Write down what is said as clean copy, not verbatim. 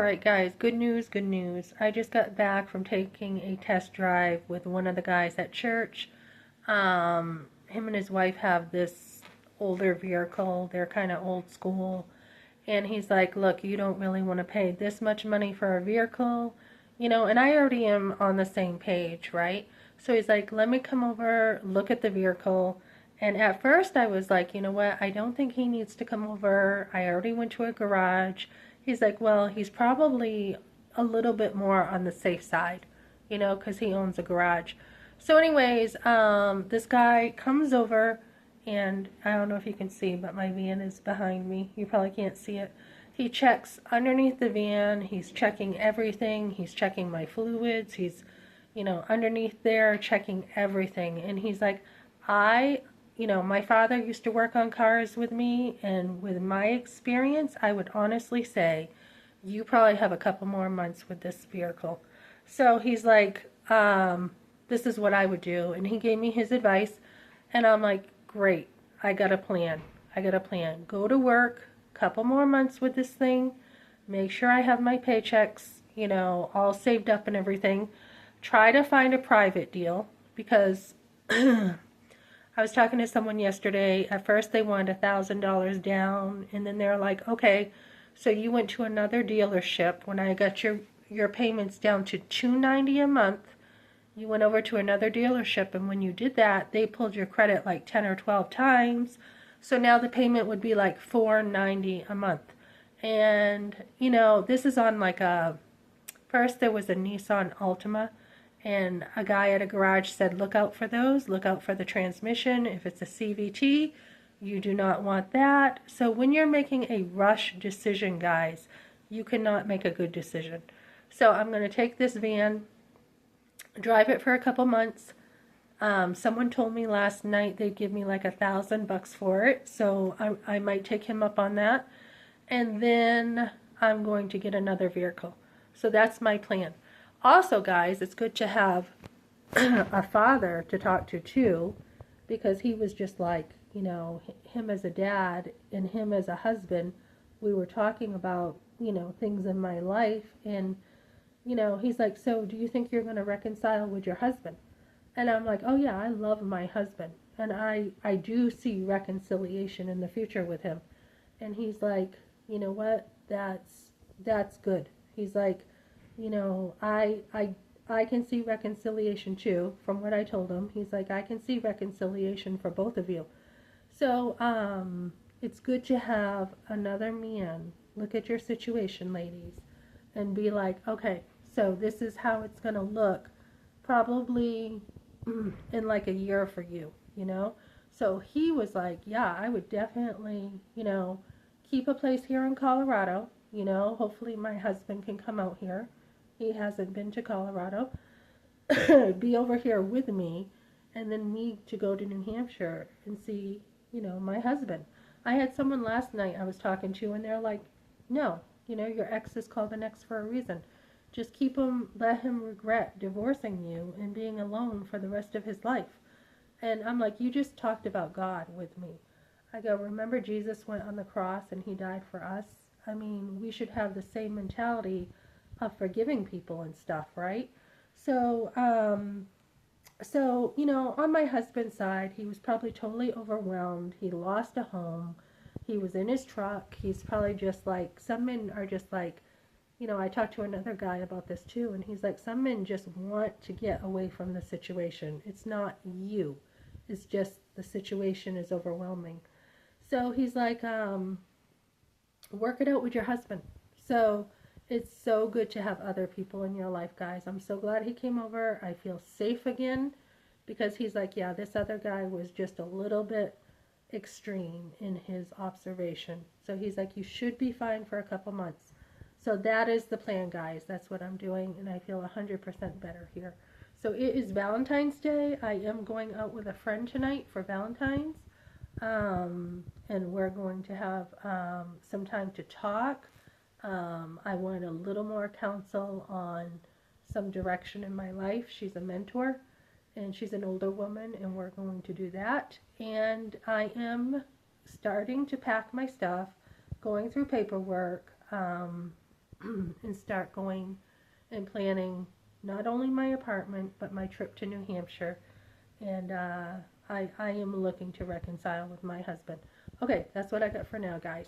Alright guys, good news, good news. I just got back from taking a test drive with one of the guys at church. Him and his wife have this older vehicle. They're kind of old school. And he's like, look, you don't really want to pay this much money for a vehicle. And I already am on the same page, right? So he's like, let me come over, look at the vehicle. And at first I was like, you know what? I don't think he needs to come over. I already went to a garage. He's like, well, he's probably a little bit more on the safe side, because he owns a garage. So anyways, this guy comes over, and I don't know if you can see, but my van is behind me. You probably can't see it. He checks underneath the van. He's checking everything. He's checking my fluids. He's, underneath there, checking everything. And he's like, my father used to work on cars with me, and with my experience, I would honestly say you probably have a couple more months with this vehicle. So he's like, this is what I would do. And he gave me his advice, and I'm like, great, I got a plan. Go to work, couple more months with this thing, make sure I have my paychecks, all saved up and everything. Try to find a private deal, because I was talking to someone yesterday. At first they wanted $1,000 down, and then they're like, okay, so you went to another dealership when I got your payments down to $290 a month. You went over to another dealership, and when you did that, they pulled your credit like 10 or 12 times. So now the payment would be like $490 a month. And, this is on like first there was a Nissan Altima, and a guy at a garage said, look out for those, look out for the transmission. If it's a CVT, you do not want that. So when you're making a rush decision, guys, you cannot make a good decision. So I'm going to take this van, drive it for a couple months. Someone told me last night they'd give me like $1,000 for it, so I might take him up on that. And then I'm going to get another vehicle. So that's my plan. Also, guys, it's good to have a father to talk to too, because he was just like, him as a dad and him as a husband. We were talking about, things in my life, and he's like, so do you think you're going to reconcile with your husband? And I'm like, oh yeah, I love my husband, and I do see reconciliation in the future with him. And he's like, you know what, that's good. He's like, I can see reconciliation too, from what I told him. He's like, I can see reconciliation for both of you. So it's good to have another man look at your situation, ladies, and be like, okay, so this is how it's going to look probably in like a year for you, So he was like, yeah, I would definitely, keep a place here in Colorado. Hopefully my husband can come out here. He hasn't been to Colorado. Be over here with me, and then me to go to New Hampshire and see, my husband. I had someone last night I was talking to, and they're like, no, your ex is called an ex for a reason. Just keep him, let him regret divorcing you and being alone for the rest of his life. And I'm like, you just talked about God with me. I go, remember Jesus went on the cross and he died for us? I mean, we should have the same mentality of forgiving people and stuff, right? So, on my husband's side, he was probably totally overwhelmed. He lost a home. He was in his truck. He's probably just like, some men are just like, I talked to another guy about this too, and he's like, some men just want to get away from the situation. It's not you. It's just the situation is overwhelming. So he's like, work it out with your husband. So it's so good to have other people in your life, guys. I'm so glad he came over. I feel safe again, because he's like, yeah, this other guy was just a little bit extreme in his observation. So he's like, you should be fine for a couple months. So that is the plan, guys. That's what I'm doing, and I feel 100% better here. So it is Valentine's Day. I am going out with a friend tonight for Valentine's. And we're going to have some time to talk. I want a little more counsel on some direction in my life. She's a mentor, and she's an older woman, and we're going to do that. And I am starting to pack my stuff, going through paperwork, and and start going and planning not only my apartment, but my trip to New Hampshire. And I am looking to reconcile with my husband. Okay, that's what I got for now, guys.